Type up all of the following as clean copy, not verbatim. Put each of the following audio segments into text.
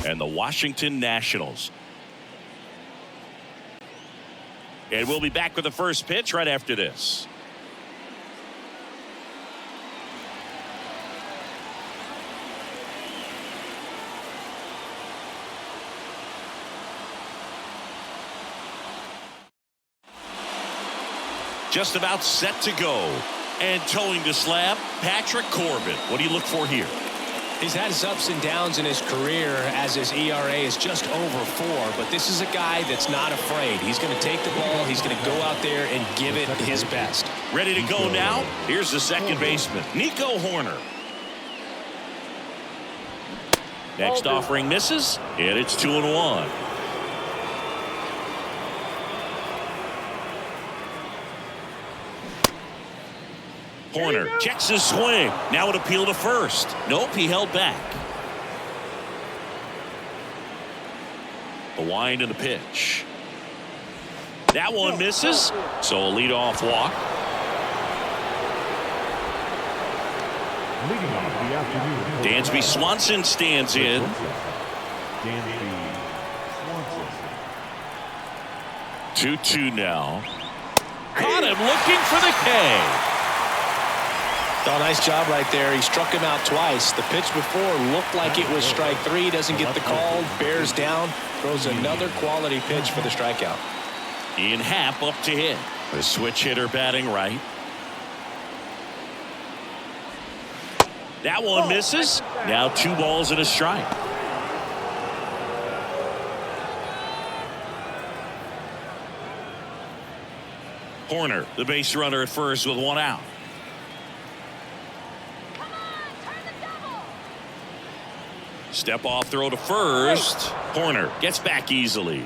and the Washington Nationals. And we'll be back with the first pitch right after this. Just about set to go. And towing the slab, Patrick Corbin. What do you look for here? He's had his ups and downs in his career as his ERA is just over 4. But this is a guy that's not afraid. He's going to take the ball. He's going to go out there and give it his best. Ready to go now? Here's the second baseman, Nico Hoerner. Next offering misses, and it's 2-1. Hoerner checks his swing. Now an appeal to first. Nope, he held back. The wind and the pitch. That one misses, so a leadoff walk. Dansby Swanson stands in. 2-2 now. Caught him looking for the K. Oh, nice job right there. He struck him out twice. The pitch before looked like it was strike 3. Doesn't get the call. Bears down. Throws another quality pitch for the strikeout. Ian Happ up to hit. The switch hitter batting right. That one misses. Now 2 balls and a strike. Hoerner, the base runner at first with 1 out. Step off throw to first. Hoerner gets back easily.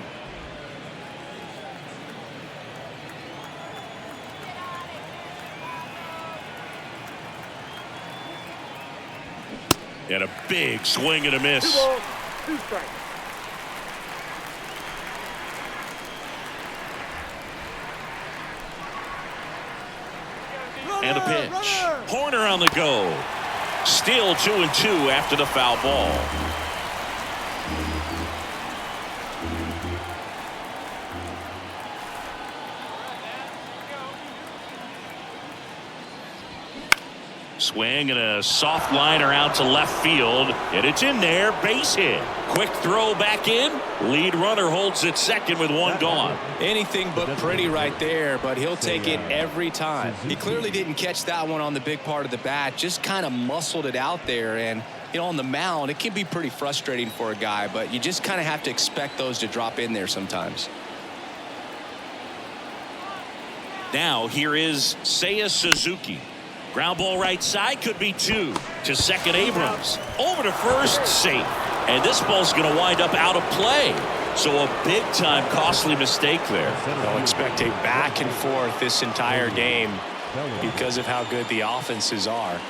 And a big swing and a miss. 2 balls, 2 strikes. And a pitch. Hoerner on the go. Still 2-2 after the foul ball. Swing and a soft liner out to left field, and it's in there. Base hit. Quick throw back in. Lead runner holds it second with 1 gone. Anything but pretty right there, but he'll take it every time. He clearly didn't catch that one on the big part of the bat, just kind of muscled it out there. And you know, on the mound, it can be pretty frustrating for a guy, but you just kind of have to expect those to drop in there sometimes. Now here is Seiya Suzuki. Ground ball right side, could be 2 to second. Abrams over to first, safe, and this ball's going to wind up out of play, so a big time costly mistake there. They'll expect a back and forth this entire game because of how good the offenses are.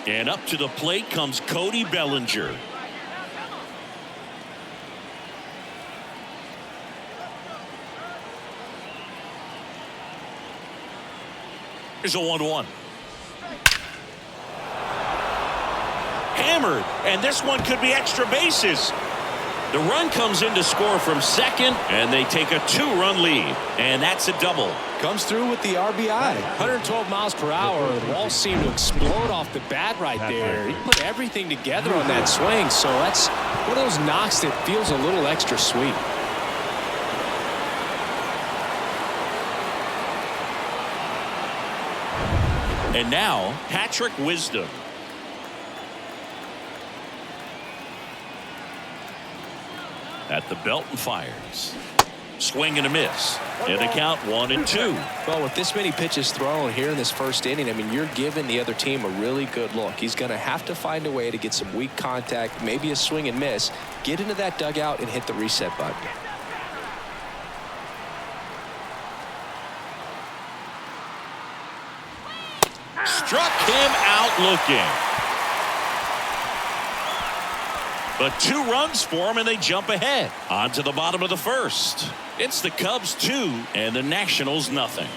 And up to the plate comes Cody Bellinger. Here's a 1-1. Hammered, and this one could be extra bases. The run comes in to score from second, and they take a 2-run lead, and that's a double. Comes through with the RBI. 112 miles per hour. The ball seemed to explode off the bat right there. He put everything together on that swing, so that's one of those knocks that feels a little extra sweet. And now Patrick Wisdom. At the belt and fires. Swing and a miss. And the count 1-2. Well, with this many pitches thrown here in this first inning, I mean, you're giving the other team a really good look. He's going to have to find a way to get some weak contact, maybe a swing and miss, get into that dugout and hit the reset button. Struck him out looking. But 2 runs for him, and they jump ahead. On to the bottom of the first. It's the Cubs 2 and the Nationals nothing.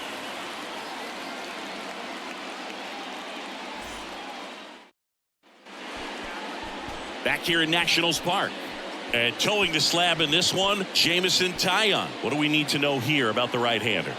Back here in Nationals Park. And towing the slab in this one, Jamison Taillon. What do we need to know here about the right-hander?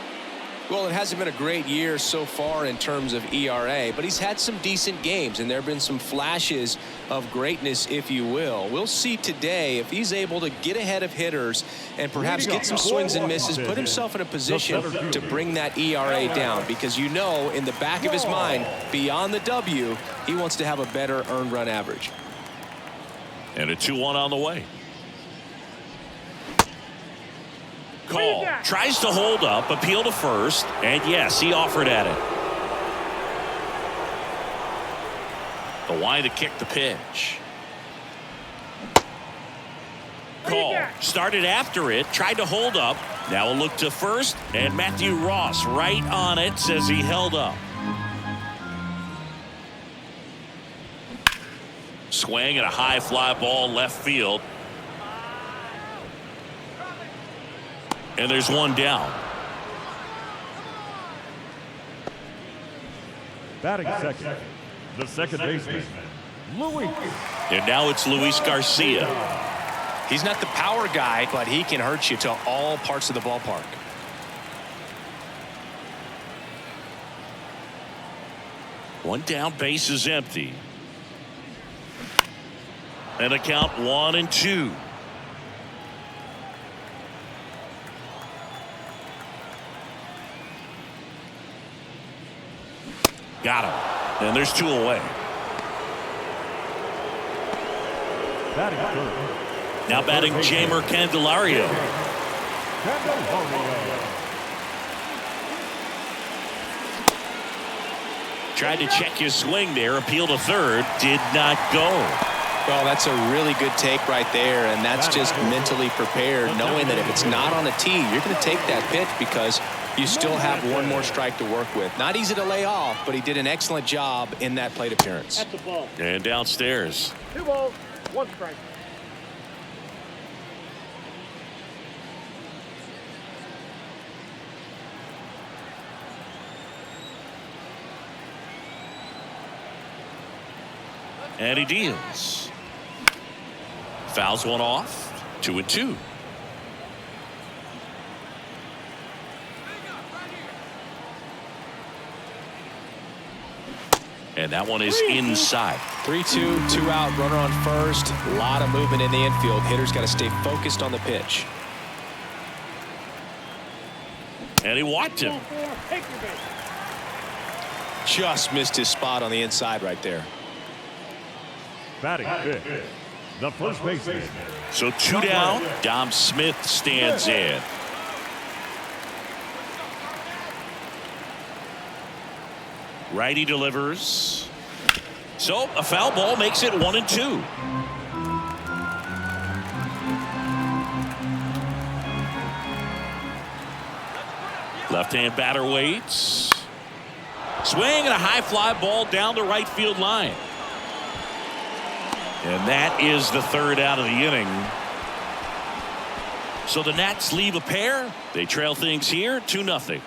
Well, it hasn't been a great year so far in terms of ERA, but he's had some decent games, and there have been some flashes of greatness, if you will. We'll see today if he's able to get ahead of hitters and perhaps get some swings and misses, put himself in a position to bring that ERA down, because you know in the back of his mind, beyond the W, he wants to have a better earned run average. And a 2-1 on the way. Call. Tries to hold up, appeal to first, and yes, he offered at it. The line to kick the pitch. Call. Started after it, tried to hold up. Now a look to first, and Matthew Ross right on it, says he held up. Swing and a high fly ball left field. And there's one down. Batting second, the second baseman, Luis. And now it's Luis Garcia. He's not the power guy, but he can hurt you to all parts of the ballpark. One down, base is empty. And a count 1-2. Got him. And there's 2 away. Batting third. Now batting Jamer Candelario. Tried to check his swing there. Appeal to third. Did not go. Well, that's a really good take right there, and that's just mentally prepared, knowing that if it's not on a tee, you're going to take that pitch because you still have one more strike to work with. Not easy to lay off, but he did an excellent job in that plate appearance. At the ball. And downstairs. 2 balls, 1 strike. And he deals. Fouls one off. 2-2. And that one is inside. 3-2, 2 out, runner on first. A lot of movement in the infield. Hitter's got to stay focused on the pitch. And he walked him. Take your base. Just missed his spot on the inside right there. Batting fifth, the first baseman. So 2 down. Dom Smith stands in. Righty delivers. So a foul ball makes it 1-2. Left-hand batter waits. Swing and a high fly ball down the right field line. And that is the 3rd out of the inning. So the Nats leave a pair. They trail things here 2-0.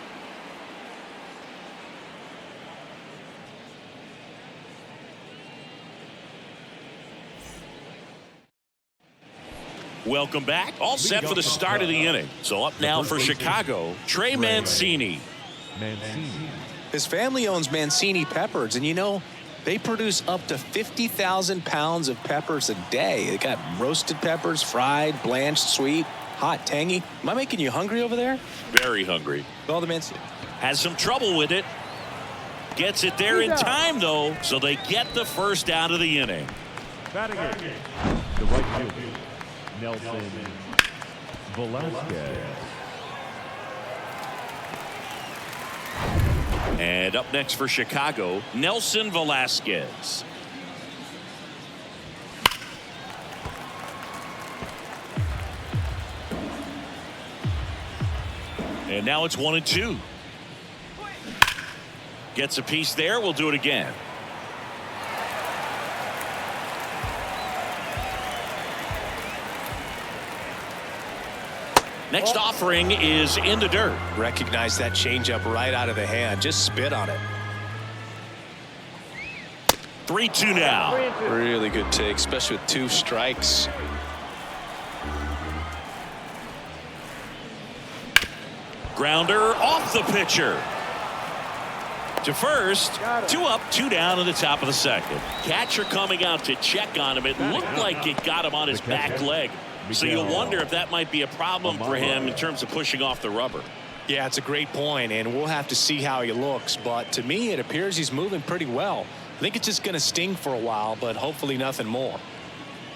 Welcome back. All set for the start of the inning. So up now for Chicago, Trey Mancini. His family owns Mancini Peppers, and you know, they produce up to 50,000 pounds of peppers a day. They got roasted peppers, fried, blanched, sweet, hot, tangy. Am I making you hungry over there? Very hungry. Well, the Mancini Has some trouble with it. Gets it there in time, though, so they get the first out of the inning. Batting eighth, the right fielder, Nelson Velasquez. And up next for Chicago, Nelson Velasquez. And now it's 1-2. Gets a piece there. We'll do it again. Next offering is in the dirt. Recognize that changeup right out of the hand. Just spit on it. 3-2 now. Really good take, especially with 2 strikes. Grounder off the pitcher. To first, 2 up, 2 down in the top of the second. Catcher coming out to check on him. It looked like it got him on his back leg. So you wonder if that might be a problem for him in terms of pushing off the rubber. Yeah, it's a great point, and we'll have to see how he looks. But to me, it appears he's moving pretty well. I think it's just going to sting for a while, but hopefully nothing more.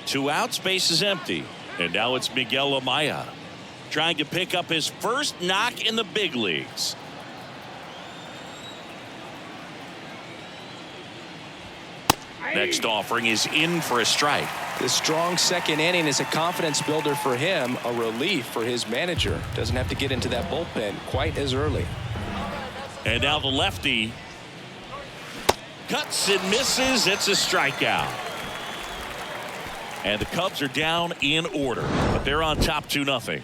2 outs, base is empty. And now it's Miguel Amaya trying to pick up his first knock in the big leagues. Next offering is in for a strike. This strong second inning is a confidence builder for him, a relief for his manager. Doesn't have to get into that bullpen quite as early. And now the lefty cuts and misses. It's a strikeout. And the Cubs are down in order, but they're on top 2-0.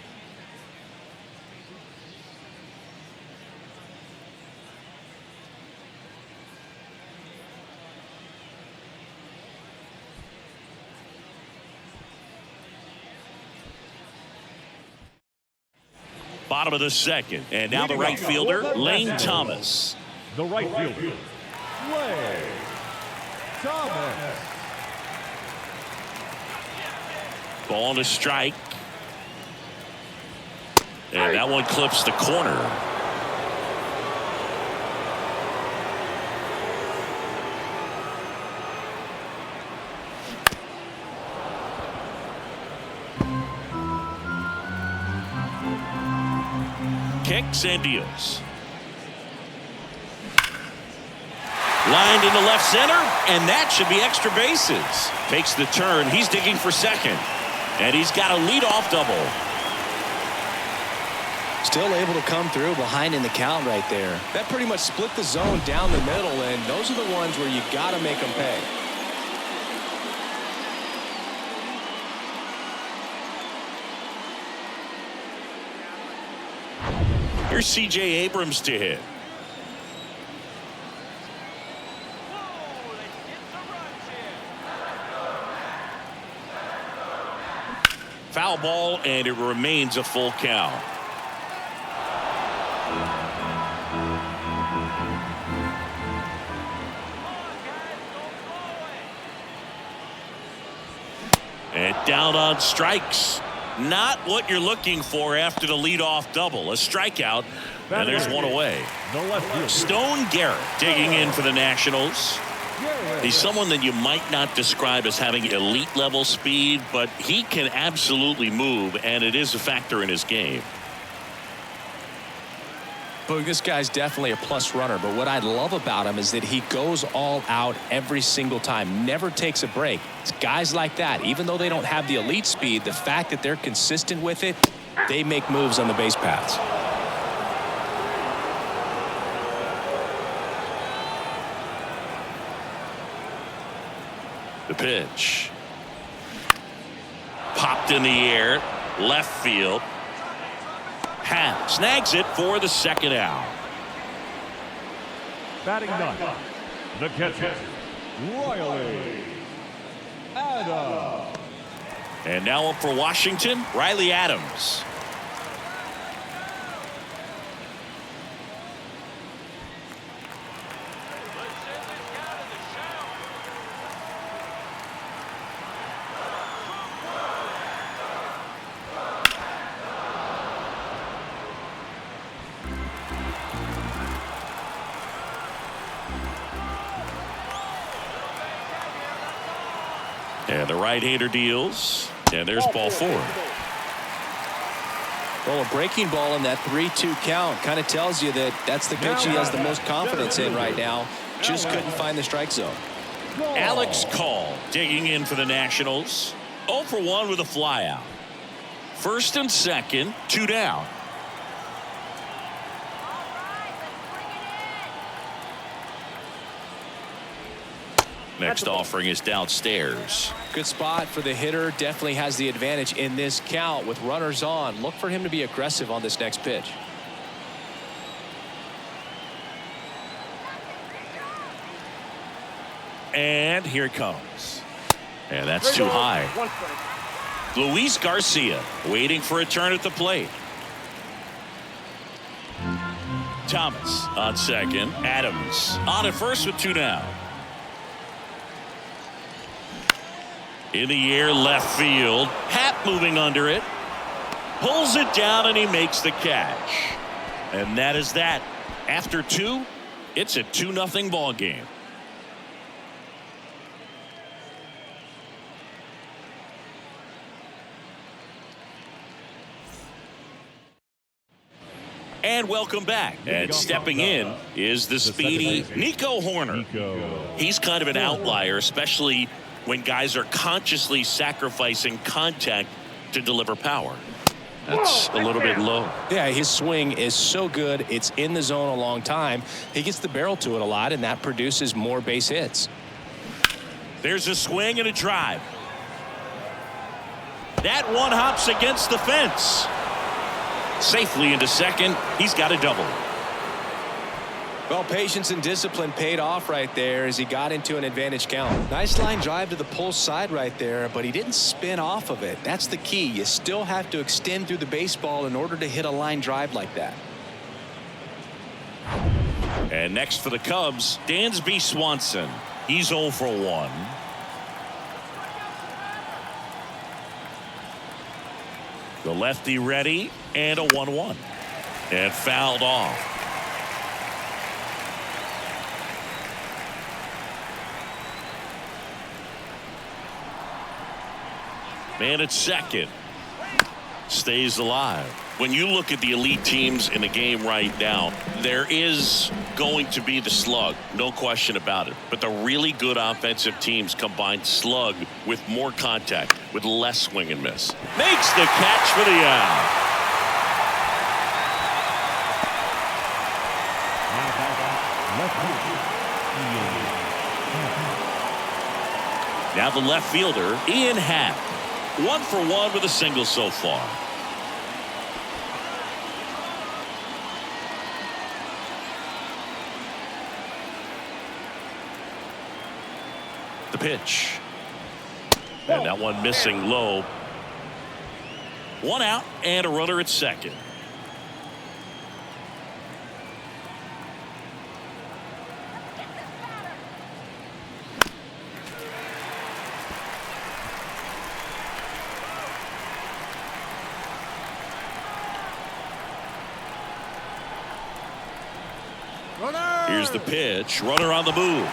Bottom of the second, and now the right fielder, Lane Thomas. The right fielder, Lane Thomas. Ball to strike. And that one clips the corner. Kicks and deals. Lined into left center, and that should be extra bases. Takes the turn. He's digging for second. And he's got a leadoff double. Still able to come through behind in the count right there. That pretty much split the zone down the middle, and those are the ones where you got to make them pay. Here's C.J. Abrams to hit. Foul ball, and it remains a full count. And down on strikes. Not what you're looking for after the leadoff double. A strikeout, and there's one away. Stone Garrett digging in for the Nationals. He's someone that you might not describe as having elite level speed, but he can absolutely move, and it is a factor in his game. But this guy's definitely a plus runner, but what I love about him is that he goes all out every single time, never takes a break. It's guys like that, even though they don't have the elite speed, the fact that they're consistent with it, they make moves on the base paths. The pitch. Popped in the air, left field. Happ snags it for the second out. Batting ninth, the catcher, Riley Adams. And now up for Washington, Riley Adams. And the right-hander deals. And there's ball 4. Well, a breaking ball in that 3-2 count kind of tells you that that's the pitch he has the most confidence in right now. Just couldn't find the strike zone. Alex Call digging in for the Nationals. 0 for 1 with a flyout. First and second, 2 down. Next offering is downstairs. Good spot for the hitter. Definitely has the advantage in this count with runners on. Look for him to be aggressive on this next pitch. And here it comes. And that's too high. Luis Garcia waiting for a turn at the plate. Thomas on second. Adams on at first with 2 down. In the air, left field. Happ moving under it. Pulls it down, and he makes the catch. And that is that. After 2, it's a 2-0 ball game. And welcome back. And stepping in is the speedy Nico Horner. He's kind of an outlier, especially when guys are consciously sacrificing contact to deliver power. That's a little bit low. Yeah, his swing is so good. It's in the zone a long time. He gets the barrel to it a lot, and that produces more base hits. There's a swing and a drive. That one hops against the fence. Safely into second. He's got a double. Well, patience and discipline paid off right there as he got into an advantage count. Nice line drive to the pull side right there, but he didn't spin off of it. That's the key. You still have to extend through the baseball in order to hit a line drive like that. And next for the Cubs, Dansby Swanson. He's 0 for 1. The lefty ready, and a 1-1. And fouled off. Man at second. Stays alive. When you look at the elite teams in the game right now, there is going to be the slug, no question about it. But the really good offensive teams combine slug with more contact, with less swing and miss. Makes the catch for the out. Now the left fielder, Ian Happ. 1 for 1 with a single so far. The pitch. And that one missing low. 1 out and a runner at second. Here's the pitch. Runner on the move.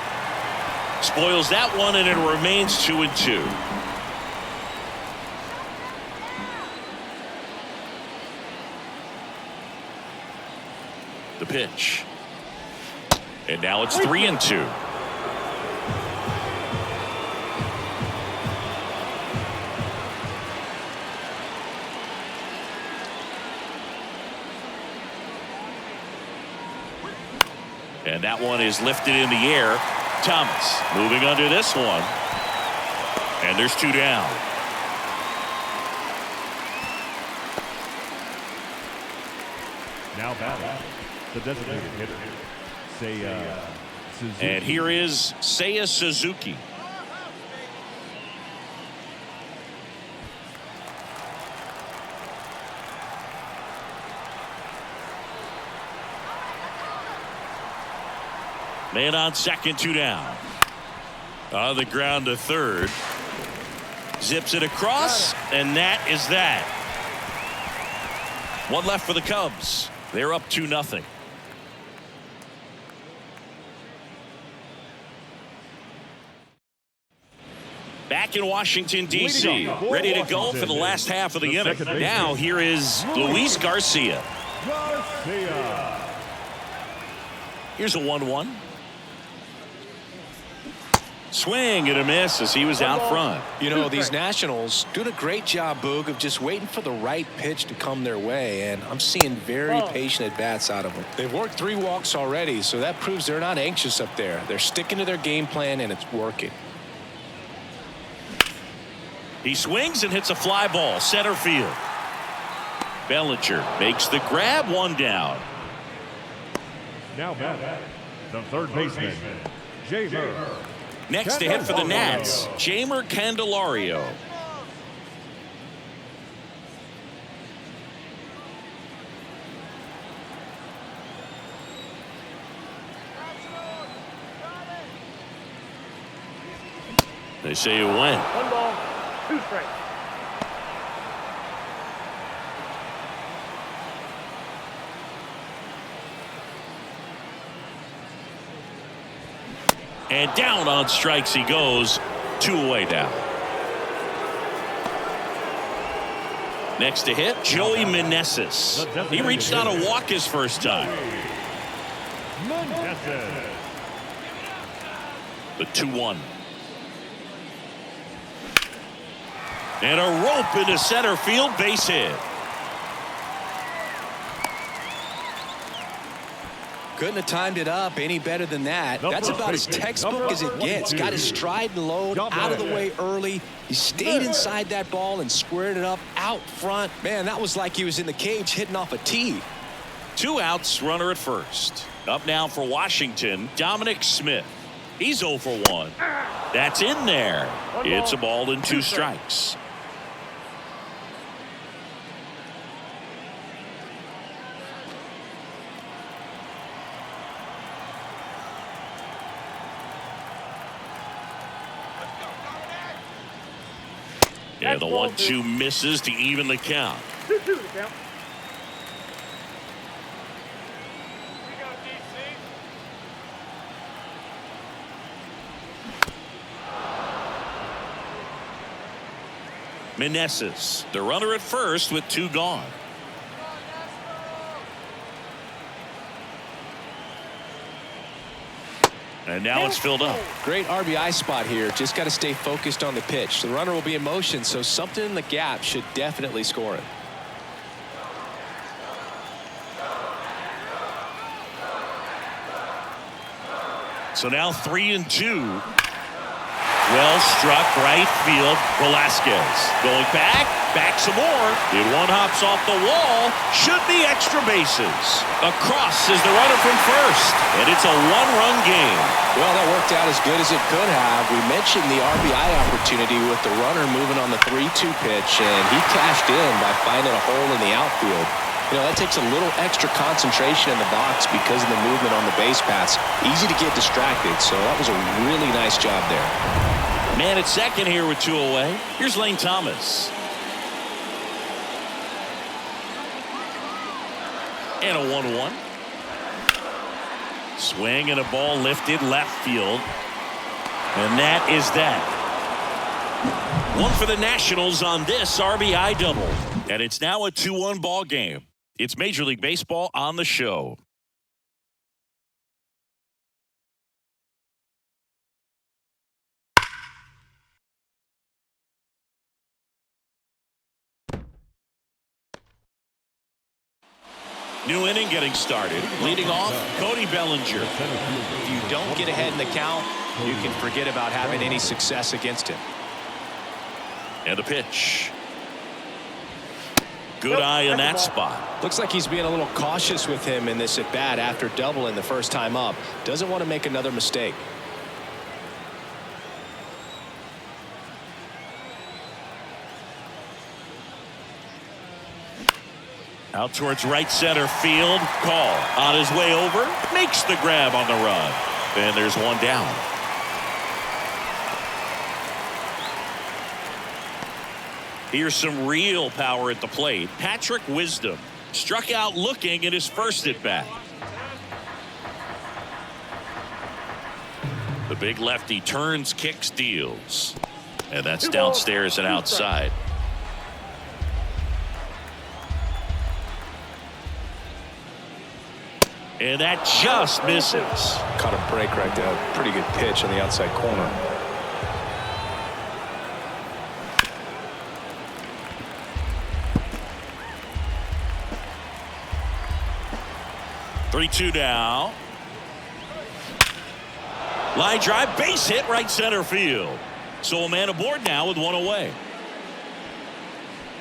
Spoils that one, and it remains 2-2. The pitch. And now it's 3-2. And that one is lifted in the air. Thomas moving under this one. And there's 2 down. Now batting, the designated hitter, Seiya Suzuki. And here is Seiya Suzuki. Man on second, 2 down. On the ground to third. Zips it across, and that is that. 1 left for the Cubs. They're up 2-0. Back in Washington, D.C., ready to go for the last half of the inning. Now here is Luis Garcia. Here's a 1-1. Swing and a miss as he was out front. You know, these Nationals doing a great job, Boog, of just waiting for the right pitch to come their way, and I'm seeing very patient at-bats out of them. They've worked 3 walks already, so that proves they're not anxious up there. They're sticking to their game plan, and it's working. He swings and hits a fly ball, center field. Bellinger makes the grab, 1 down. Now batting, the third baseman, Jamer. Next to hit for the Nats, Jamer Candelario. They say you win. 1 ball, 2 strikes. And down on strikes he goes. 2 away now. Next to hit, Joey Meneses. He reached on a walk his first time. The 2-1. And a rope into center field, base hit. Couldn't have timed it up any better than that. That's about as textbook as it gets. Got his stride and load out of the way early. He stayed inside that ball and squared it up out front. Man, that was like he was in the cage hitting off a tee. 2 outs, runner at first. Up now for Washington, Dominic Smith. He's 0 for 1. That's in there. It's a ball and 2 strikes. And the 1-2 misses to even the count. 2-2 to count. Meneses, the runner at first with 2 gone. And now it's filled up. Great RBI spot here. Just got to stay focused on the pitch. The runner will be in motion, so something in the gap should definitely score it. So now 3-2. Well struck right field. Velasquez going back some more. And 1 hops off the wall. Should be extra bases. Across is the runner from first. And it's a 1-run game. Well, that worked out as good as it could have. We mentioned the RBI opportunity with the runner moving on the 3-2 pitch, and he cashed in by finding a hole in the outfield. You know, that takes a little extra concentration in the box because of the movement on the base paths. Easy to get distracted, so that was a really nice job there. Man at second here with 2 away. Here's Lane Thomas. And a 1-1. Swing and a ball lifted left field. And that is that. 1 for the Nationals on this RBI double. And it's now a 2-1 ball game. It's Major League Baseball on the show. New inning getting started. Leading off, Cody Bellinger. If you don't get ahead in the count, you can forget about having any success against him. And a pitch. Good eye in that spot. Looks like he's being a little cautious with him in this at bat after doubling the first time up. Doesn't want to make another mistake. Out towards right center field. Call on his way over. Makes the grab on the run. And there's 1 down. Here's some real power at the plate. Patrick Wisdom struck out looking at his first at bat. The big lefty turns, kicks, deals. And that's downstairs and outside. And that just misses. Caught a break right there. Pretty good pitch on the outside corner. Three-two now. Line drive, base hit, right center field. So a man aboard now with 1 away.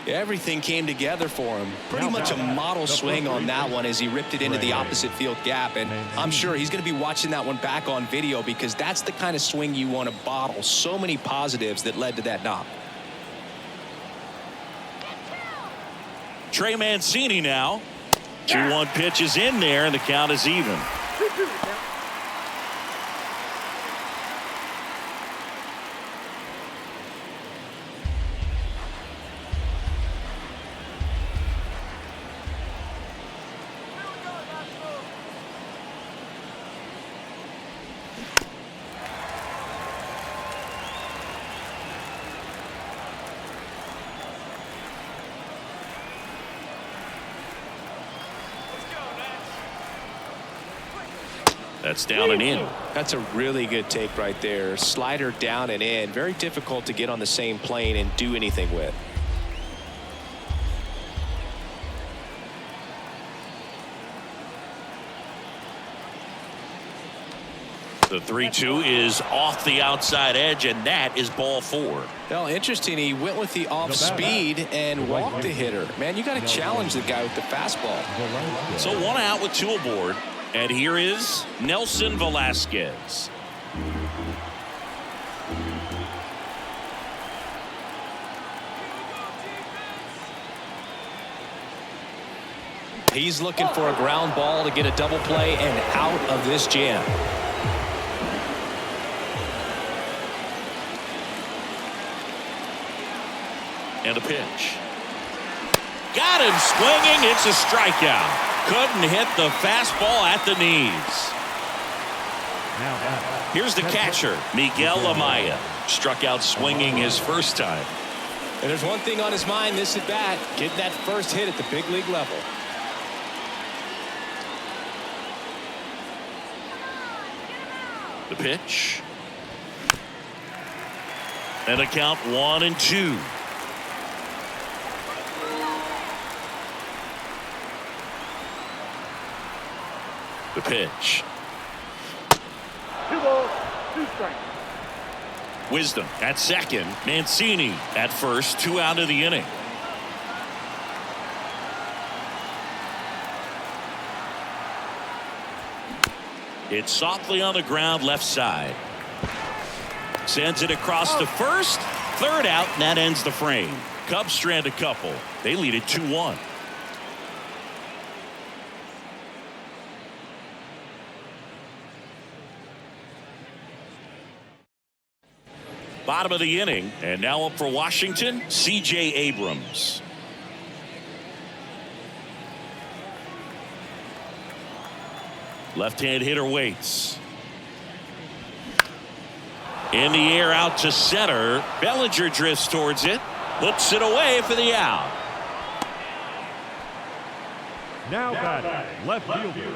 Everything came together for him. Pretty much a model swing on that one as he ripped it into the opposite field gap. And I'm sure he's going to be watching that one back on video because that's the kind of swing you want to bottle. So many positives that led to that knock. Trey Mancini now. 2-1 pitch is in there, and the count is even. That's down and in. That's a really good take right there. Slider down and in. Very difficult to get on the same plane and do anything with. The 3-2 is off the outside edge, and that is ball 4. Well, interesting. He went with the off speed and walked the hitter. Man, you got to challenge the guy with the fastball. So 1 out with 2 aboard. And here is Nelson Velasquez. He's looking for a ground ball to get a double play and out of this jam. And a pitch. Got him swinging. It's a strikeout. Couldn't hit the fastball at the knees. Here's the catcher, Miguel Amaya. Struck out swinging his first time. And there's one thing on his mind this at bat, getting that first hit at the big league level. The pitch. And a count 1-2. The pitch. 2 balls, 2 strikes. Wisdom at second. Mancini at first. 2 out of the inning. It's softly on the ground left side. Sends it across to first. 3rd out, and that ends the frame. Cubs strand a couple. They lead it 2-1. Bottom of the inning, and now up for Washington, C.J. Abrams. Left-hand hitter waits. In the air out to center. Bellinger drifts towards it. Looks it away for the out. Now batting, left fielder,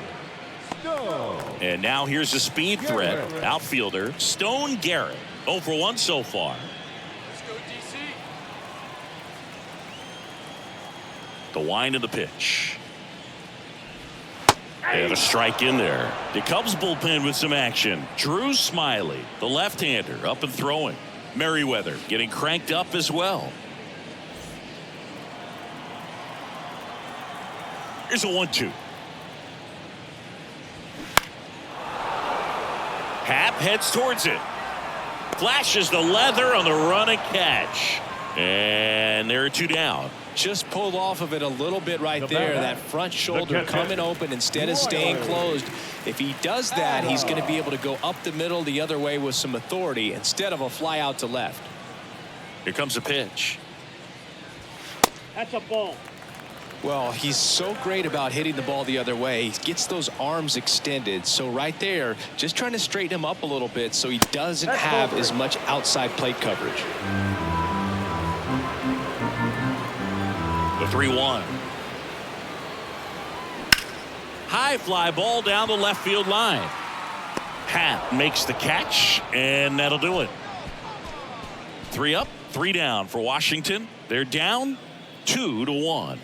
Stone. And now here's a speed threat. Outfielder Stone Garrett. 0 for 1 so far. Let's go, DC. The wind of the pitch. And a strike in there. The Cubs bullpen with some action. Drew Smiley, the left-hander, up and throwing. Merriweather getting cranked up as well. Here's a 1-2. Happ heads towards it. Flashes the leather on the run and catch. And there are 2 down. Just pulled off of it a little bit right there. That front shoulder coming open instead of staying closed. If he does that, he's going to be able to go up the middle the other way with some authority instead of a fly out to left. Here comes a pitch. That's a ball. Well, he's so great about hitting the ball the other way. He gets those arms extended. So right there, just trying to straighten him up a little bit so he doesn't have as much outside plate coverage. The 3-1. High fly ball down the left field line. Happ makes the catch, and that'll do it. 3 up, 3 down for Washington. They're down 2-1.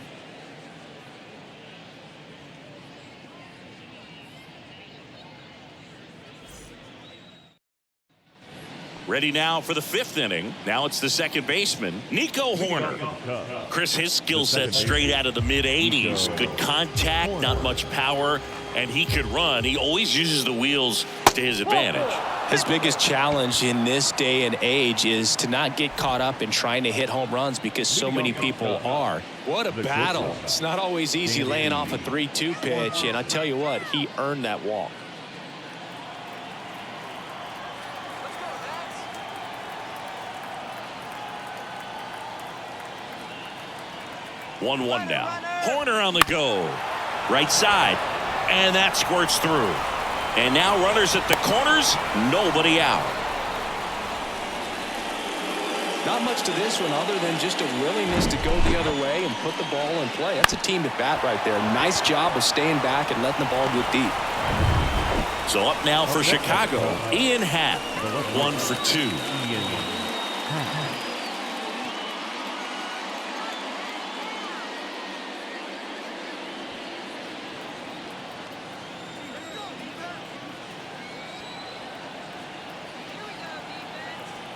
Ready now for the 5th inning. Now it's the second baseman, Nico Horner. Chris, his skill set straight out of the mid-80s. Good contact, not much power, and he could run. He always uses the wheels to his advantage. His biggest challenge in this day and age is to not get caught up in trying to hit home runs because so many people are. What a battle. It's not always easy laying off a 3-2 pitch, and I tell you what, he earned that walk. 1-1 now. Horner on the go. Right side. And that squirts through. And now runners at the corners. Nobody out. Not much to this one other than just a willingness to go the other way and put the ball in play. That's a team at bat right there. Nice job of staying back and letting the ball get deep. So up now for Chicago, Ian Happ, 1 for 2.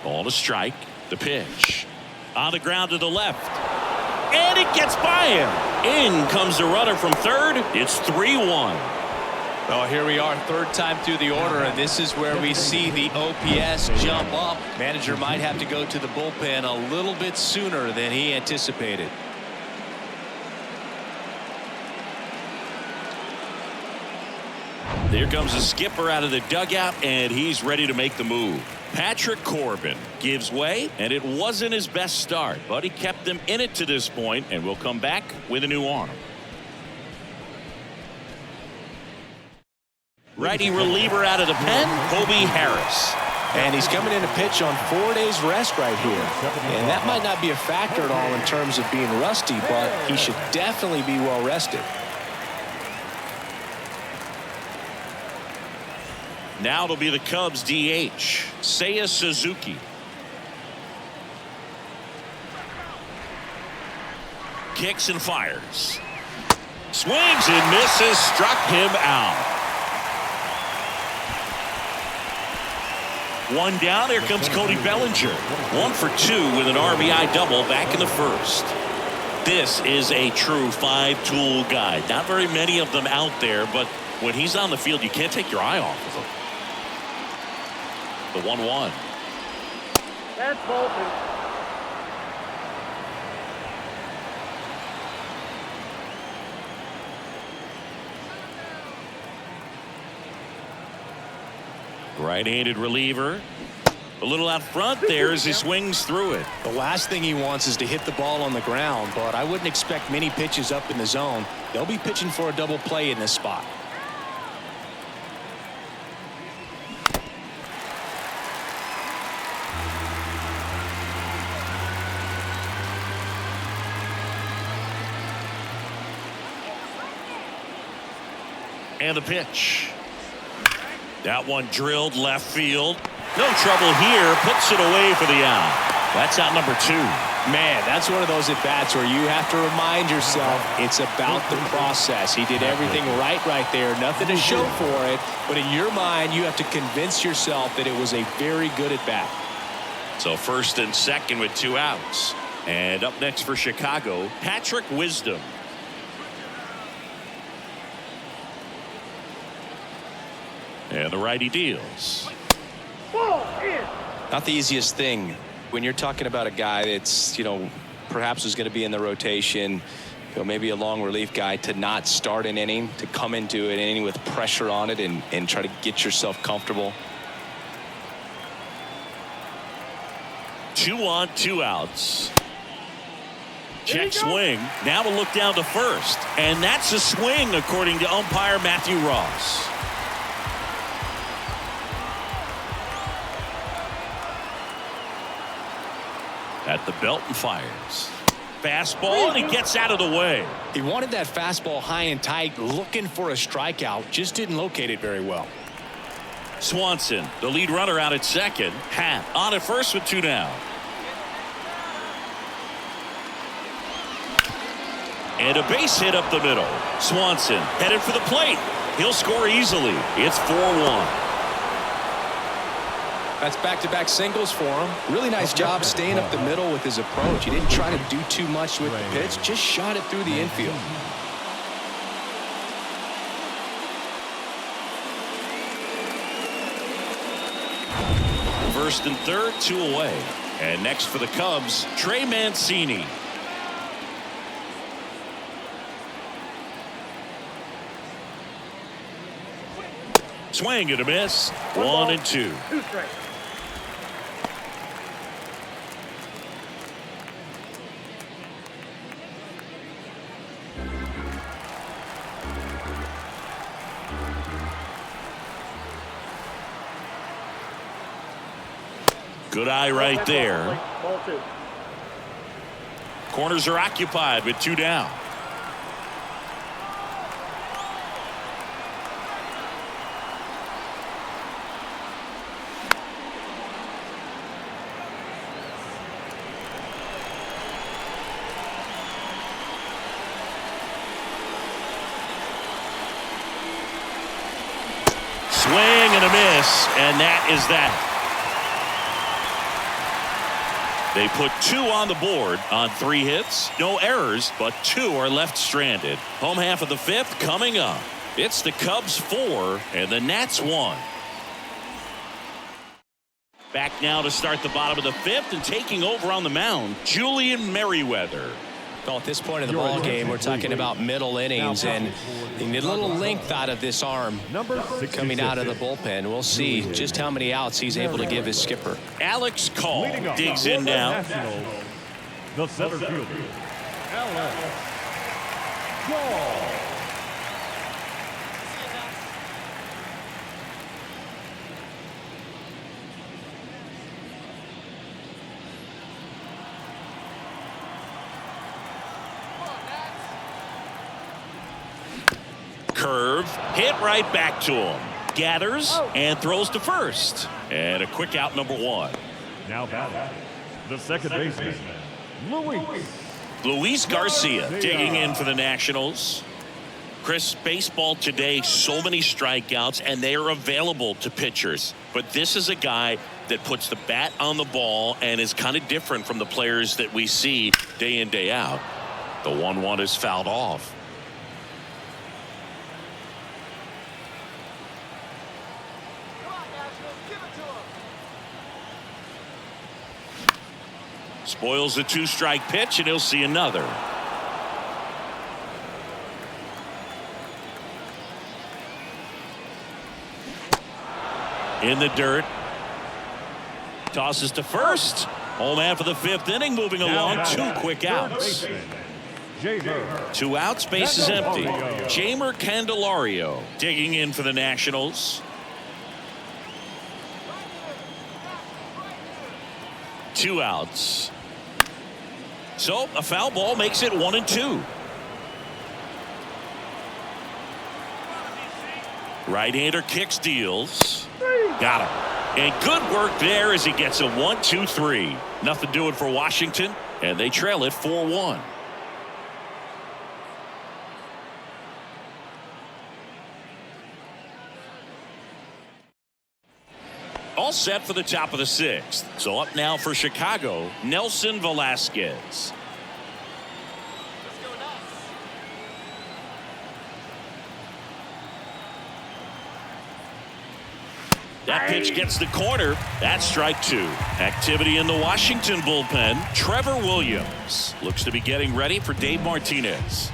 Ball to strike. The pitch. On the ground to the left. And it gets by him. In comes the runner from third. It's 3-1. Well, here we are, third time through the order, and this is where we see the OPS jump up. Manager might have to go to the bullpen a little bit sooner than he anticipated. There comes the skipper out of the dugout, and he's ready to make the move. Patrick Corbin gives way, and it wasn't his best start, but he kept them in it to this point, and will come back with a new arm. Righty reliever out of the pen, Kobe Harris. And he's coming in to pitch on 4 days rest right here. And that might not be a factor at all in terms of being rusty, but he should definitely be well rested. Now it'll be the Cubs DH, Seiya Suzuki. Kicks and fires. Swings and misses, struck him out. One down, here comes Cody Bellinger. 1 for 2 with an RBI double back in the first. This is a true 5-tool guy. Not very many of them out there, but when he's on the field, you can't take your eye off of him. The 1-1. That's Bolton. Right-handed reliever. A little out front there as he swings through it. The last thing he wants is to hit the ball on the ground, but I wouldn't expect many pitches up in the zone. They'll be pitching for a double play in this spot. And the pitch. That one drilled left field. No trouble here. Puts it away for the out. That's out number 2. Man, that's one of those at-bats where you have to remind yourself it's about the process. He did everything right there. Nothing to show for it. But in your mind, you have to convince yourself that it was a very good at-bat. So first and second with 2 outs. And up next for Chicago, Patrick Wisdom. And the righty deals. Ball in. Not the easiest thing when you're talking about a guy that's, perhaps is going to be in the rotation, maybe a long relief guy, to not start an inning, to come into an inning with pressure on it and try to get yourself comfortable. 2 on, 2 outs. Check swing. Now we'll look down to first. And that's a swing according to umpire Matthew Ross. At the belt and fires. Fastball, and he gets out of the way. He wanted that fastball high and tight, looking for a strikeout. Just didn't locate it very well. Swanson, the lead runner, out at second. Happ on at first with 2 down. And a base hit up the middle. Swanson headed for the plate. He'll score easily. It's 4-1. That's back-to-back singles for him. Really nice job staying up the middle with his approach. He didn't try to do too much with the pitch, just shot it through the infield. First and third, 2 away. And next for the Cubs, Trey Mancini. Swing and a miss. 1 and 2. 2 strikes. Good eye right there. Ball 2. Corners are occupied with 2 down. and a miss, and that is that. They put 2 on the board on 3 hits. No errors, but 2 are left stranded. Home half of the 5th coming up. It's the Cubs 4 and the Nats 1. Back now to start the bottom of the 5th, and taking over on the mound, Julian Merriweather. Well, at this point of the ball game, we're talking about middle innings, and you need a little length out of this arm coming out of the bullpen. We'll see just how many outs he's able to give his skipper. Alex Call digs in now. The center fielder, Alex Call. Curve, hit right back to him. Gathers and throws to first. And a quick out, number 1. Now batting, the second baseman, Luis Garcia digging in for the Nationals. Chris, baseball today, so many strikeouts, and they are available to pitchers. But this is a guy that puts the bat on the ball and is kind of different from the players that we see day in, day out. The 1-1 is fouled off. Spoils the 2-strike pitch, and he'll see another. In the dirt. Tosses to first. Home half of the 5th inning, moving along. 2 quick outs. 2 outs, base is empty. Jeimer Candelario digging in for the Nationals. 2 outs. So a foul ball makes it 1-2. Right-hander kicks, deals. Got him. And good work there as he gets a 1-2-3. Nothing doing for Washington, and they trail it 4-1. All set for the top of the 6th. So up now for Chicago, Nelson Velasquez. That pitch gets the corner. That's strike 2. Activity in the Washington bullpen. Trevor Williams looks to be getting ready for Dave Martinez.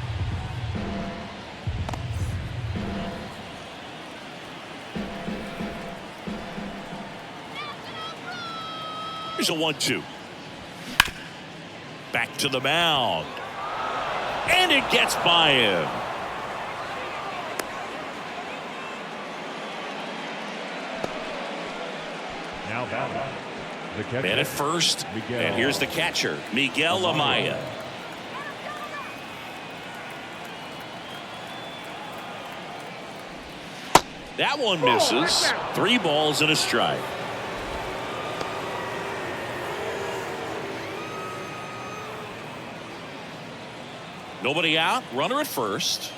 Here's a 1-2. Back to the mound. And it gets by him. Now batting, the catcher. Man at first. And here's the catcher, Miguel Amaya. That one misses. 3 balls and a strike. Nobody out. Runner at first.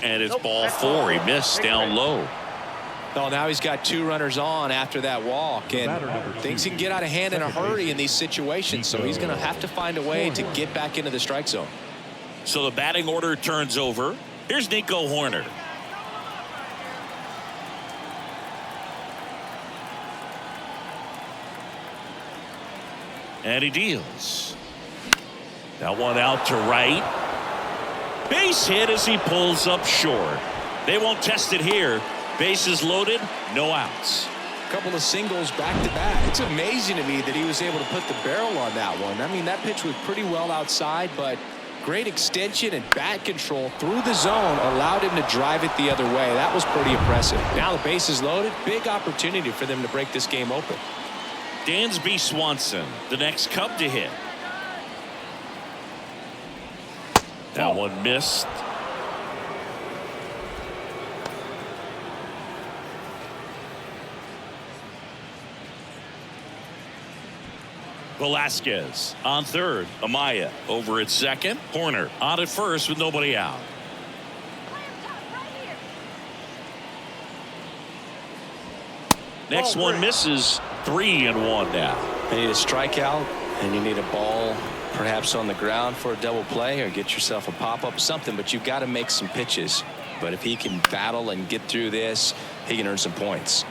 And it's ball 4. He missed down low. Well, now he's got 2 runners on after that walk, and things can get out of hand in a hurry in these situations, so he's going to have to find a way to get back into the strike zone. So the batting order turns over. Here's Nico Horner. And he deals. That one out to right. Base hit as he pulls up short. They won't test it here. Bases loaded, no outs. A couple of singles back to back. It's amazing to me that he was able to put the barrel on that one. I mean, that pitch was pretty well outside, but great extension and bat control through the zone allowed him to drive it the other way. That was pretty impressive. Now the base is loaded. Big opportunity for them to break this game open. Dansby Swanson, the next Cub to hit. That one missed. Velasquez on third. Amaya over at second. Horner on at first with nobody out. Next one misses. 3-1 now. You need a strikeout, and you need a ball perhaps on the ground for a double play, or get yourself a pop-up, something, but you've got to make some pitches. But if he can battle and get through this, he can earn some points.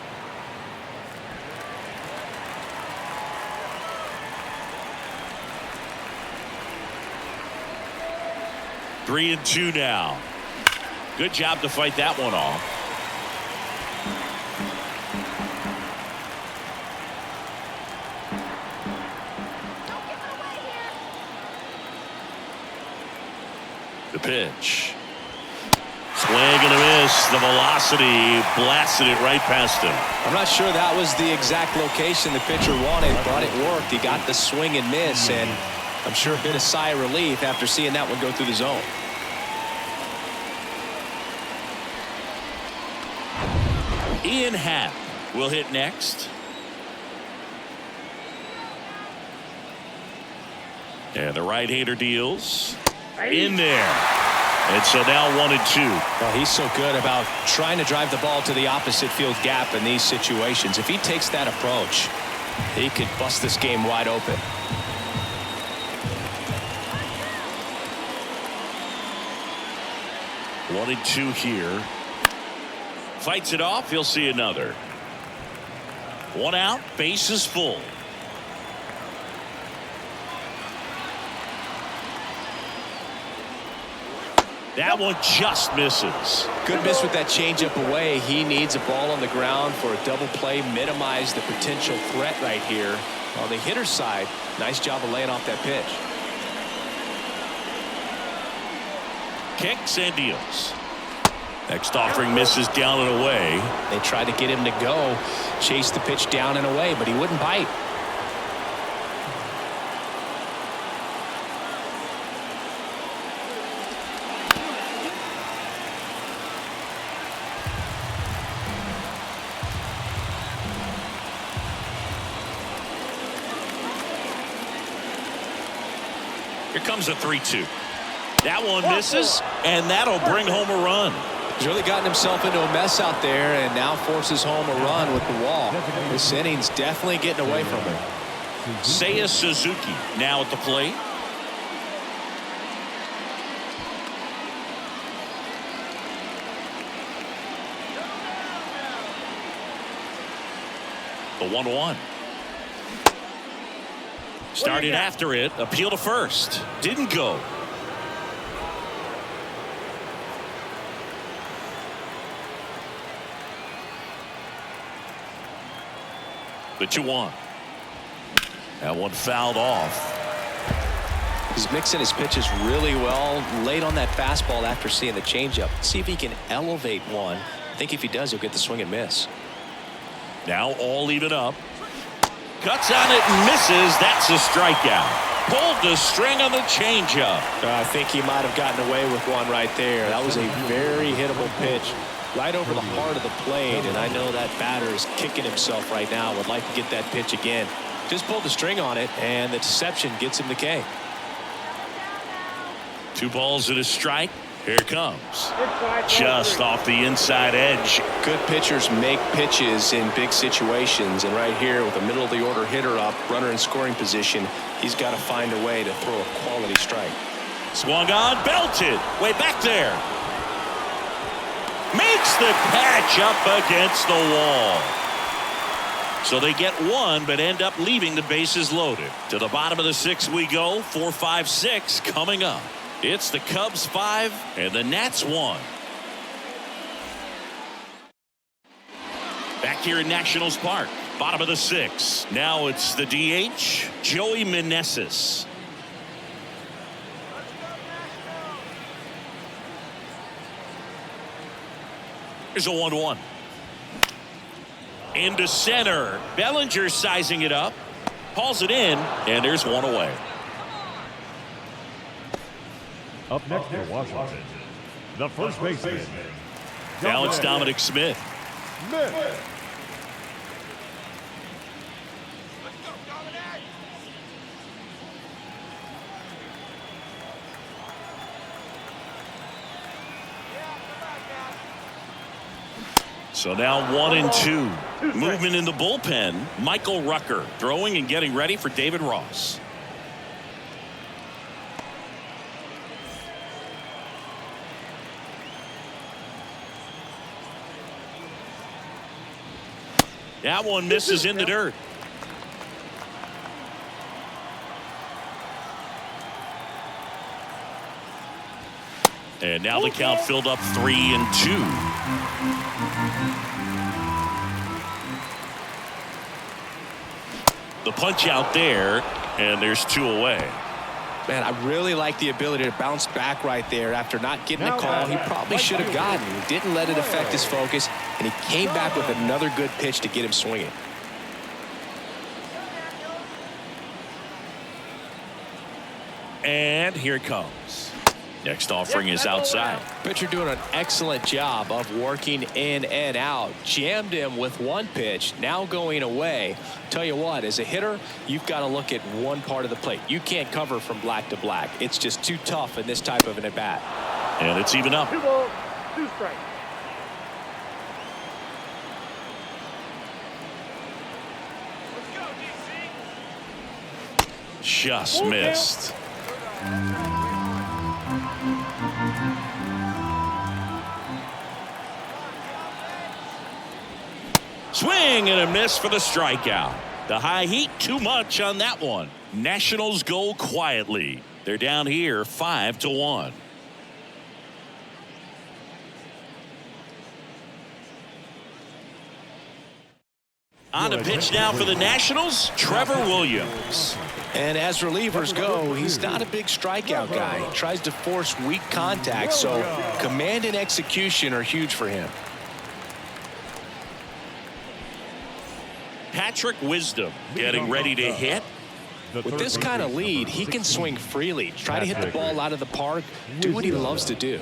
Three and two now. Good job to fight that one off. The pitch. Swing and a miss. The velocity blasted it right past him. I'm not sure that was the exact location the pitcher wanted, but it worked. He got the swing and miss, and I'm sure a bit of sigh of relief after seeing that one go through the zone. Ian Happ will hit next. And the right-hander deals in there. And so now 1-2. Well, he's so good about trying to drive the ball to the opposite field gap in these situations. If he takes that approach, he could bust this game wide open. One and two here. Fights it off. He'll see another. One out. Base is full. That one just misses. Good miss with that changeup away. He needs a ball on the ground for a double play. Minimize the potential threat right here. On the hitter's side, nice job of laying off that pitch. Kicks and deals. Next offering misses down and away. They tried to get him to go, chase the pitch down and away, but he wouldn't bite. Here comes a 3-2. That one misses, and that'll bring home a run. He's really gotten himself into a mess out there and now forces home a run with the wall. This inning's definitely getting away from him. Seiya Suzuki now at the plate. The 1-1. Started after it. Appeal to first. Didn't go. The 2-1. That one fouled off. He's mixing his pitches really well. Late on that fastball after seeing the changeup. See if he can elevate one. I think if he does, he'll get the swing and miss. Now all even up. Cuts on it and misses. That's a strikeout. Pulled the string on the changeup. I think he might have gotten away with one right there. That was a very hittable pitch. Right over the heart of the plate, and I know that batter is kicking himself right now. Would like to get that pitch again. Just pulled the string on it, and the deception gets him the K. 2 balls and a strike. Here it comes. Just off the inside edge. Good pitchers make pitches in big situations, and right here with a middle of the order hitter up, runner in scoring position, he's got to find a way to throw a quality strike. Swung on, belted. Way back there. Makes the catch up against the wall. So they get one, but end up leaving the bases loaded. To the bottom of the 6th we go. 4, 5, 6 coming up. It's the Cubs 5 and the Nats 1. Back here in Nationals Park. Bottom of the 6th. Now it's the DH, Joey Meneses. Here's a 1-1. Into center. Bellinger sizing it up. Hauls it in, and there's one away. Up next for Washington, the first baseman. Now it's Dominic Smith. So now 1-2. Movement in the bullpen. Michael Rucker throwing and getting ready for David Ross. That one misses in the dirt. And now the count filled up 3-2. The punch out there, and there's 2 away. Man, I really like the ability to bounce back right there after not getting a call he probably should have gotten. He didn't let it affect his focus, and he came back with another good pitch to get him swinging. And here it comes. Next offering is outside. Pitcher doing an excellent job of working in and out. Jammed him with one pitch, now going away. Tell you what, as a hitter, you've got to look at one part of the plate. You can't cover from black to black. It's just too tough in this type of an at-bat. And it's even up. 2 balls, 2 strikes. Just missed. Swing and a miss for the strikeout. The high heat too much on that one. Nationals go quietly. They're down here 5-1. On the pitch now for the Nationals, Trevor Williams. And as relievers go, he's not a big strikeout guy. He tries to force weak contact, so command and execution are huge for him. Patrick Wisdom getting ready to hit. With this kind of lead, he can swing freely, try to hit the ball out of the park, do what he loves to do.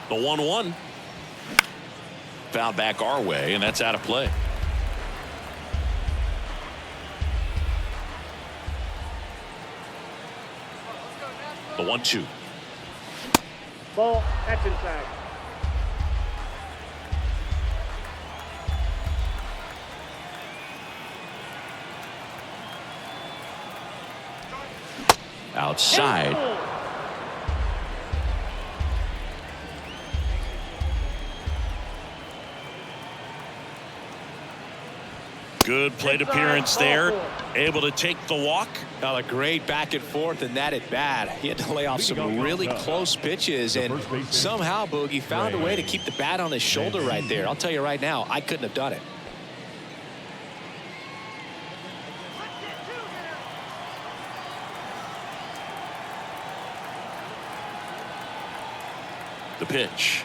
The 1-1. Foul back our way, and that's out of play. The 1-2. Ball, that's inside. Outside. Good plate appearance there. Able to take the walk. A great back and forth in that at bat. He had to lay off some really close pitches, and somehow Boogie found a way to keep the bat on his shoulder right there. I'll tell you right now, I couldn't have done it. The pitch.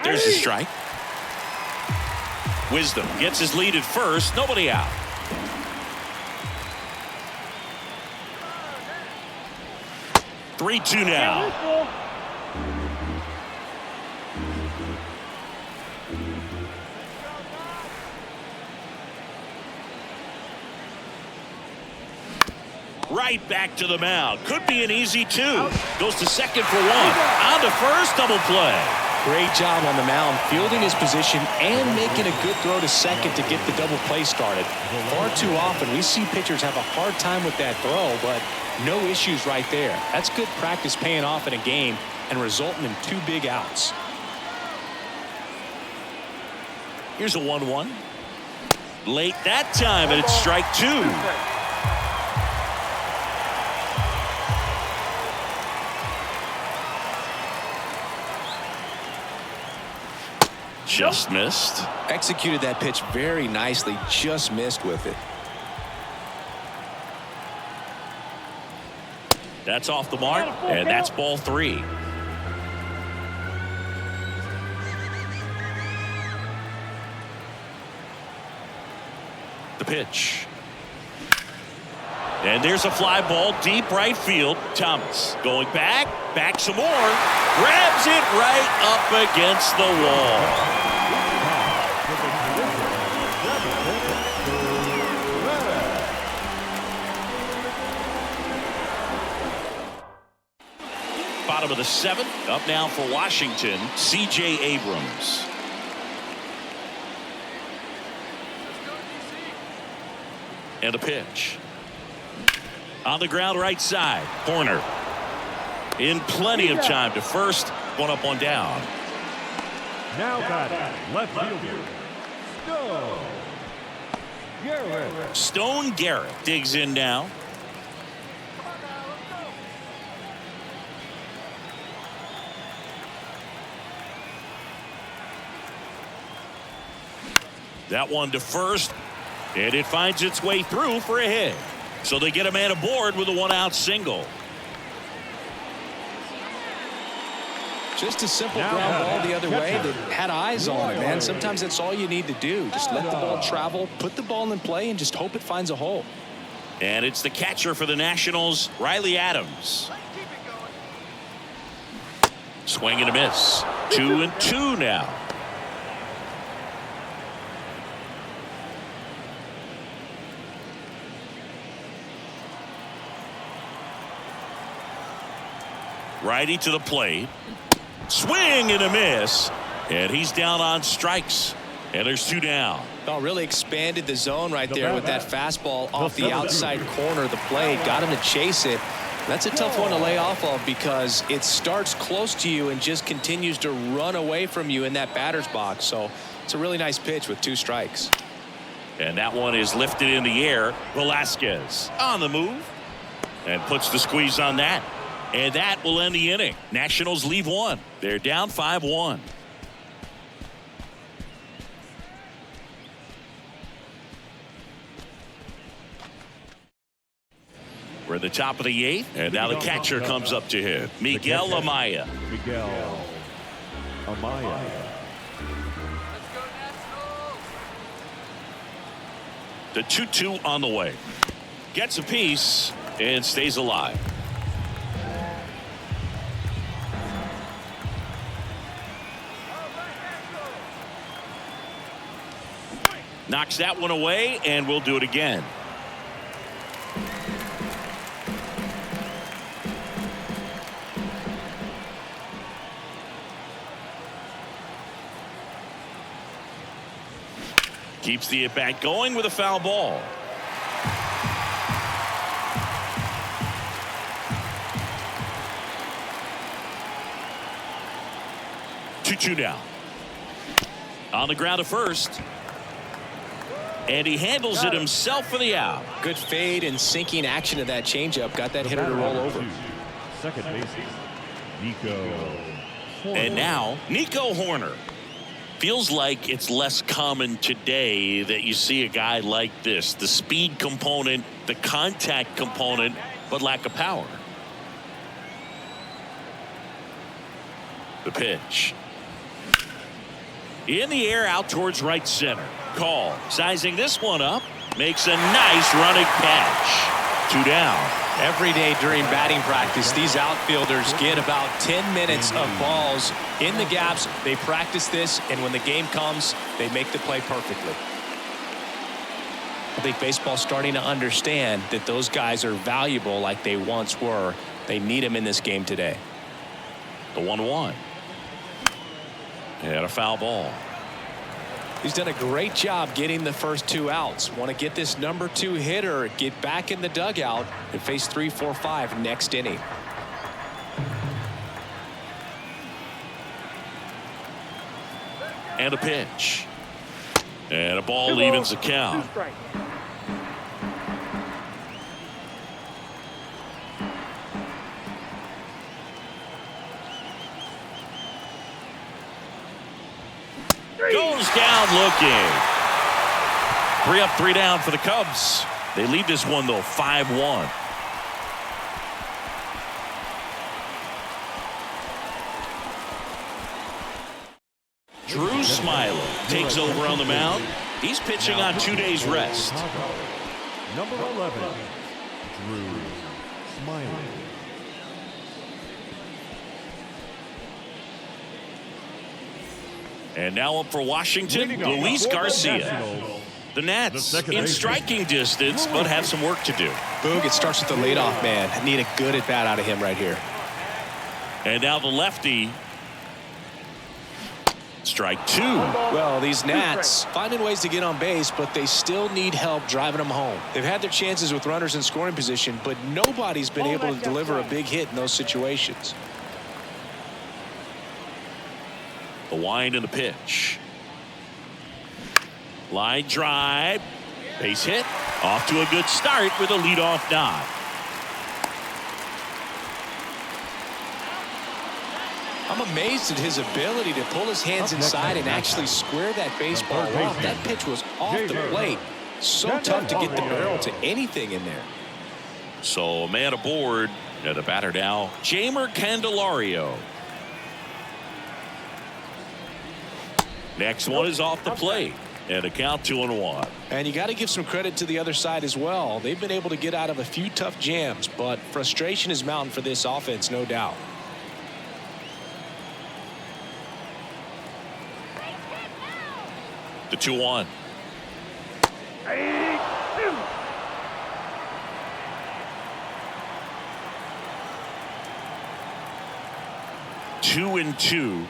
There's the strike. Wisdom gets his lead at first. Nobody out. Three-two now. Right back to the mound. Could be an easy 2. Goes to second for 1. On to first, double play. Great job on the mound, fielding his position and making a good throw to second to get the double play started. Far too often we see pitchers have a hard time with that throw, but no issues right there. That's good practice paying off in a game and resulting in 2 big outs. Here's a 1-1. Late that time, and it's strike 2. Just missed. Executed that pitch very nicely, just missed with it. That's off the mark, and that's ball 3. The pitch. And there's a fly ball deep right field. Thomas going back some more. Grabs it right up against the wall. Bottom of the 7th. Up now for Washington, C.J. Abrams. And a pitch. On the ground right side. Corner. In plenty of time to first. One up, one down. Now batting, left fielder, Stone Garrett digs in now. That one to first, and it finds its way through for a hit. So they get a man aboard with a 1-out single. Just a simple ground ball the other way that had eyes on it, man. Sometimes that's all you need to do. Just let the ball travel, put the ball in play, and just hope it finds a hole. And it's the catcher for the Nationals, Riley Adams. Swing and a miss. 2-2 now. Righty to the plate. Swing and a miss. And he's down on strikes. And there's 2 down. Oh, really expanded the zone right there with that fastball off the outside corner of the plate. Got him to chase it. That's a tough one to lay off of because it starts close to you and just continues to run away from you in that batter's box. So it's a really nice pitch with 2 strikes. And that one is lifted in the air. Velasquez on the move. And puts the squeeze on that. And that will end the inning. Nationals leave 1. They're down 5-1. We're at the top of the 8th. And now the catcher comes up to hit. Miguel Amaya. Miguel Amaya. The 2-2 on the way. Gets a piece and stays alive. Knocks that one away, and we'll do it again. Keeps the at-bat going with a foul ball. Two down. On the ground to first. And he handles it himself for the out. Good fade and sinking action of that changeup. Got that hitter to roll over. Second baseman, Nico Horner. And now, Nico Horner. Feels like it's less common today that you see a guy like this. The speed component, the contact component, but lack of power. The pitch. In the air out towards right center. Call. Sizing this one up. Makes a nice running catch. 2 down. Every day during batting practice, these outfielders get about 10 minutes of balls in the gaps. They practice this, and when the game comes, they make the play perfectly. I think baseball's starting to understand that those guys are valuable like they once were. They need them in this game today. The 1-1. And a foul ball. He's done a great job getting the first 2 outs. Want to get this number 2 hitter, get back in the dugout, and face 3, 4, 5 next inning. And a pitch. And a ball evens the count. Goes down looking. 3 up, 3 down for the Cubs. They lead this one, though, 5-1. Drew Smiley takes over on the mound. He's pitching on 2 days rest. Number 11, Drew Smiley. And now up for Washington, Luis Garcia. The Nats in striking distance, but have some work to do. Boog, it starts with the leadoff man. Need a good at bat out of him right here. And now the lefty. Strike two. Well, these Nats finding ways to get on base, but they still need help driving them home. They've had their chances with runners in scoring position, but nobody's been able to deliver a big hit in those situations. The wind and the pitch. Line drive. Base hit. Off to a good start with a leadoff nod. I'm amazed at his ability to pull his hands inside and actually square that baseball off. That pitch was off the plate. So tough to get the barrel to anything in there. So a man aboard. And the batter now, Jeimer Candelario. Next one is off the plate. And a count 2-1. And you got to give some credit to the other side as well. They've been able to get out of a few tough jams, but frustration is mounting for this offense, no doubt. The 2-1. Two and two.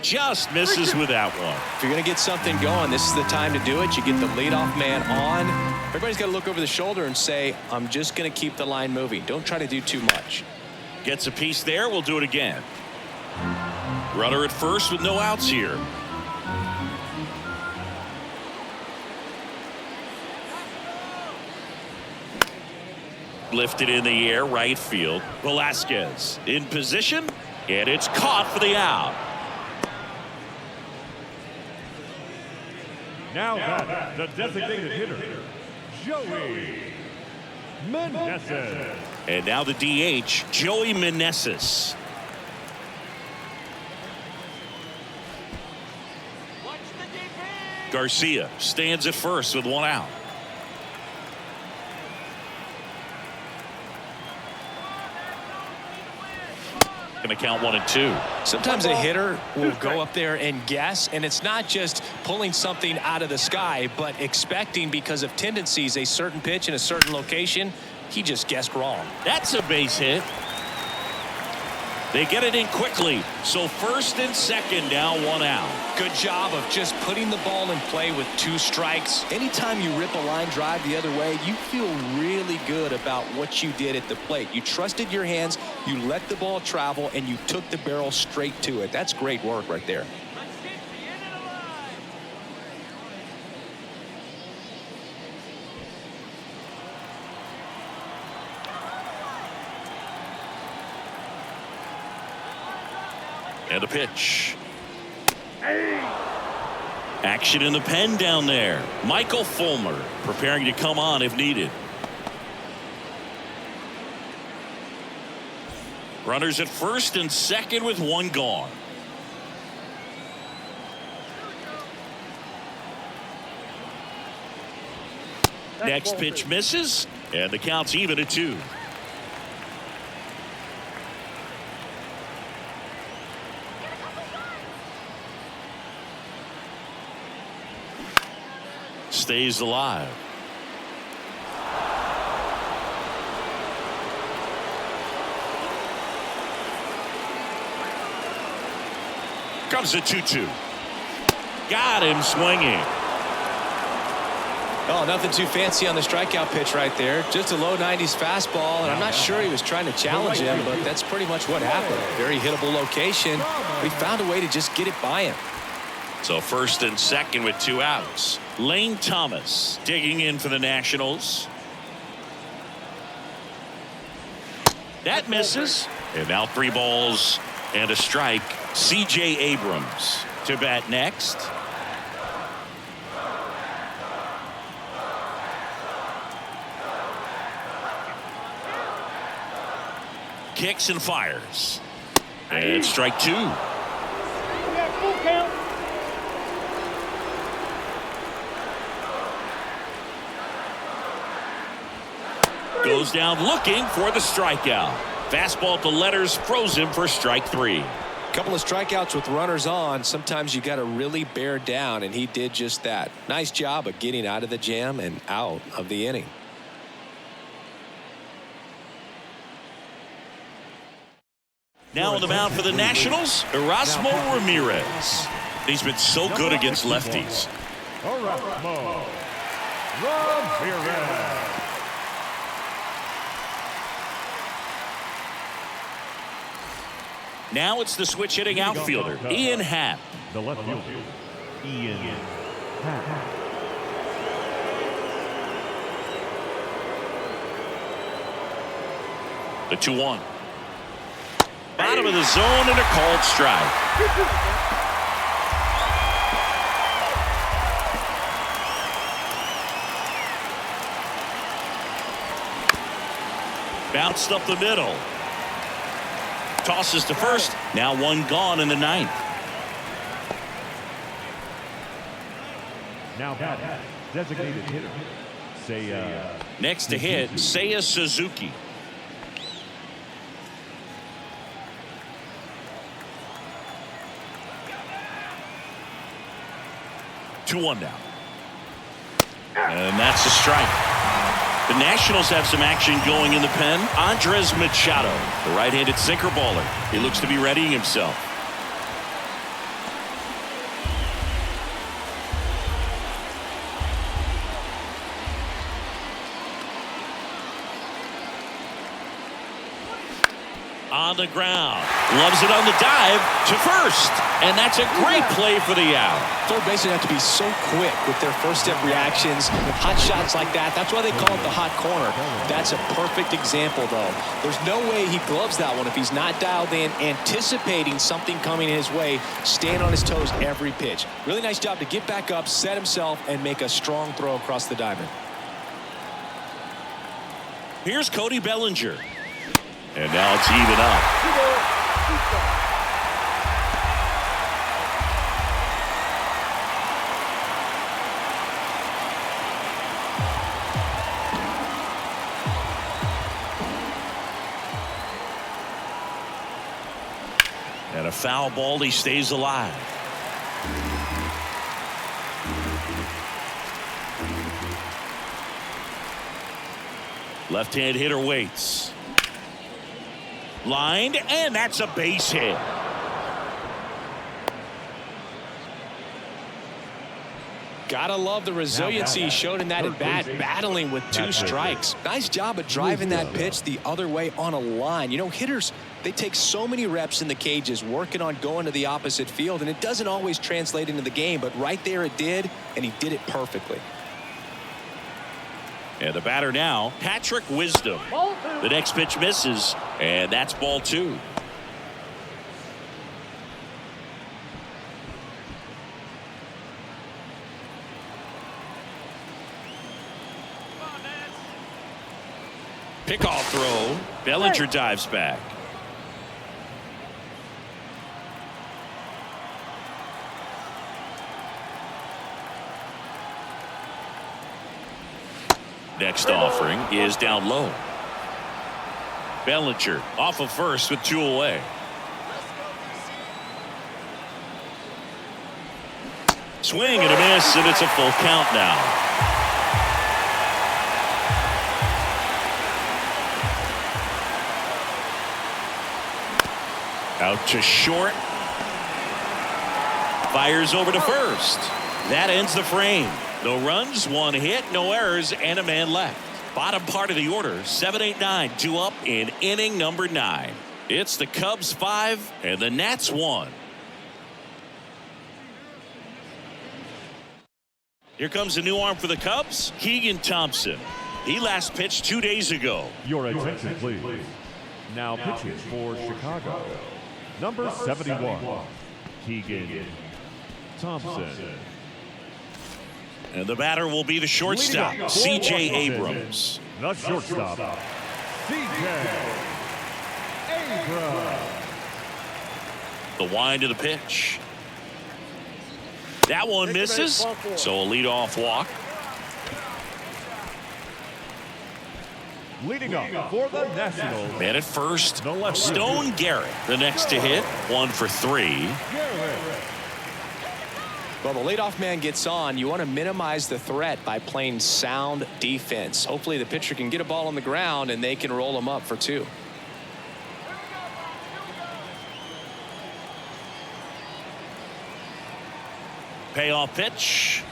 Just misses with that one. If you're going to get something going, this is the time to do it. You get the leadoff man on. Everybody's got to look over the shoulder and say, I'm just going to keep the line moving. Don't try to do too much. Gets a piece there. We'll do it again. Runner at first with no outs here. Lifted in the air, right field. Velasquez in position, and it's caught for the out. Now back, the designated hitter, Joey Meneses. And now the DH, Joey Meneses. Garcia stands at first with one out. Going to count 1 and 2. Sometimes a hitter will go up there and guess, and it's not just pulling something out of the sky, but expecting because of tendencies a certain pitch in a certain location. He just guessed wrong. That's a base hit. They get it in quickly. So first and second, now 1 out. Good job of just putting the ball in play with 2 strikes. Anytime you rip a line drive the other way, you feel really good about what you did at the plate. You trusted your hands, you let the ball travel, and you took the barrel straight to it. That's great work right there. And a pitch. Action in the pen down there. Michael Fulmer preparing to come on if needed. Runners at first and second with 1 gone. Next pitch misses, and the count's even at 2. Stays alive. Comes the 2-2. Got him swinging. Oh, nothing too fancy on the strikeout pitch right there. Just a low 90s fastball, and I'm not sure he was trying to challenge him, but that's pretty much what happened. Very hittable location. We found a way to just get it by him. So first and second with 2 outs. Lane Thomas digging in for the Nationals. That misses. And now 3 balls and a strike. C.J. Abrams to bat next. Kicks and fires. And strike 2. Full count. Goes down looking for the strikeout. Fastball to letters froze him for strike 3. Couple of strikeouts with runners on. Sometimes you got to really bear down, and he did just that. Nice job of getting out of the jam and out of the inning. Now on the mound for the Nationals, Erasmo Ramirez. He's been so good against lefties. Erasmo Ramirez. Now it's the switch hitting outfielder, Ian Happ. The left fielder, Ian Happ. The 2-1. Bottom of the zone and a called strike. Bounced up the middle. Tosses to first. Now one gone in the ninth. Now batting, designated hitter, Seiya. Next to hit, Seiya Suzuki. Two one now. And that's a strike. The Nationals have some action going in the pen. Andres Machado, the right-handed sinker baller. He looks to be readying himself. On the ground. Loves it on the dive to first. And that's a great play for the out. Third basemen have to be so quick with their first step reactions. Hot shots like that. That's why they call it the hot corner. That's a perfect example, though. There's no way he gloves that one if he's not dialed in, anticipating something coming his way, staying on his toes every pitch. Really nice job to get back up, set himself, and make a strong throw across the diamond. Here's Cody Bellinger. And now it's even up. And a foul ball, he stays alive. Left-hand hitter waits. Lined, and that's a base hit. Gotta love the resiliency he showed in that at bat, battling with two strikes. Nice job of driving that pitch the other way on a line. You know, hitters, they take so many reps in the cages working on going to the opposite field, and it doesn't always translate into the game, but right there it did, and he did it perfectly. And the batter now, Patrick Wisdom. The next pitch misses, and that's ball two. Pickoff throw. Bellinger dives back. Next offering is down low. Bellinger off of first with two away. Swing and a miss, and it's a full count now. Out to short. Fires over to first. That ends the frame. No runs, one hit, no errors, and a man left. Bottom part of the order, 7-8-9, 2 up in inning number 9. It's the Cubs 5 and the Nats 1. Here comes a new arm for the Cubs, Keegan Thompson. He last pitched 2 days ago. Your attention, please. Now pitching for Chicago, number 71, Keegan Thompson. And the batter will be the shortstop, C.J. Abrams. The shortstop, C.J. Abrams. The wind of the pitch. That one misses, so a leadoff walk. Leading up for the Nationals. Man at first, Stone Garrett. The next to hit, 1 for 3. Well, the leadoff man gets on. You want to minimize the threat by playing sound defense. Hopefully the pitcher can get a ball on the ground and they can roll him up for 2. Payoff pitch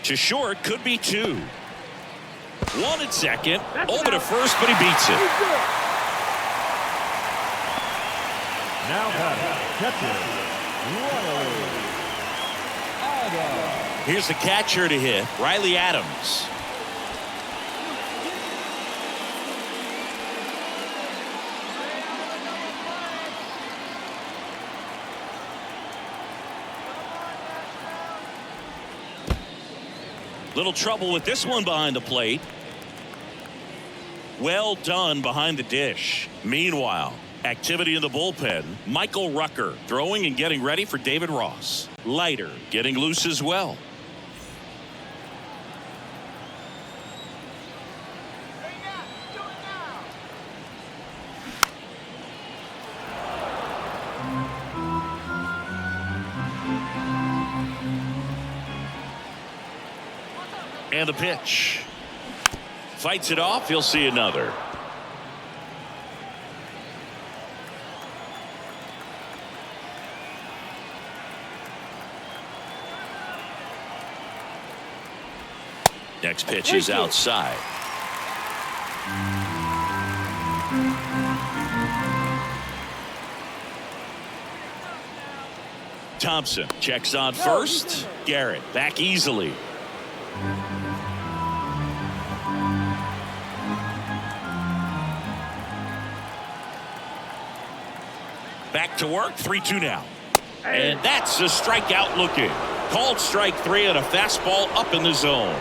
to short, could be 2. 1 at second, over to first, but he beats it. Now catcher, Riley. Here's the catcher to hit, Riley Adams. Little trouble with this one behind the plate. Well done behind the dish. Meanwhile, activity in the bullpen. Michael Rucker throwing and getting ready for David Ross. Leiter getting loose as well. And the pitch. Fights it off. He'll see another. Next pitch is outside. Thompson checks on first. Garrett back easily. Back to work. 3-2 now. And that's a strikeout looking. Called strike 3 and a fastball up in the zone.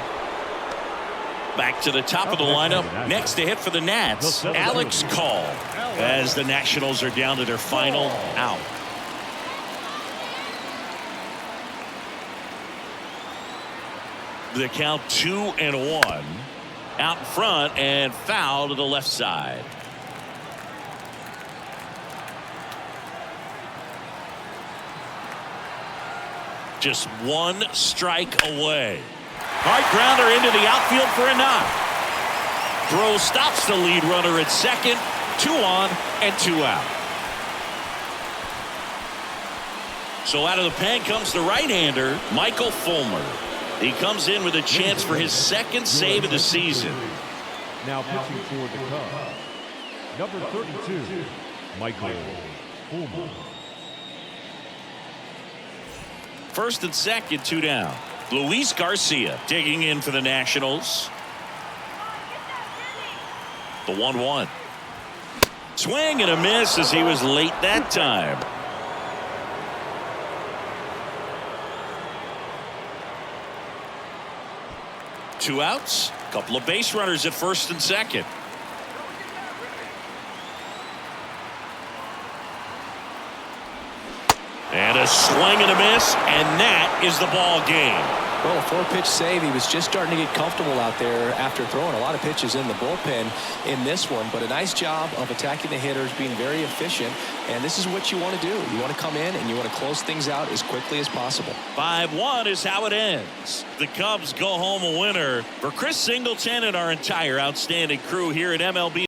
Back to the top of the lineup. Next to hit for the Nats, Alex Call, as the Nationals are down to their final out. The count 2-1. Out in front and foul to the left side. Just 1 strike away. Hard grounder into the outfield for a knock. Throw stops the lead runner at second. 2 on and 2 out. So out of the pen comes the right-hander, Michael Fulmer. He comes in with a chance for his 2nd save of the season. Now pitching for the Cubs, number 32, Michael Fulmer. First and second, 2 down. Luis Garcia digging in for the Nationals. The 1-1. Swing and a miss as he was late that time. Two outs. Couple of base runners at first and second. And a swing and a miss, and that is the ball game. Well, a 4-pitch save. He was just starting to get comfortable out there after throwing a lot of pitches in the bullpen in this one. But a nice job of attacking the hitters, being very efficient. And this is what you want to do. You want to come in and you want to close things out as quickly as possible. 5-1 is how it ends. The Cubs go home a winner. For Chris Singleton and our entire outstanding crew here at MLB.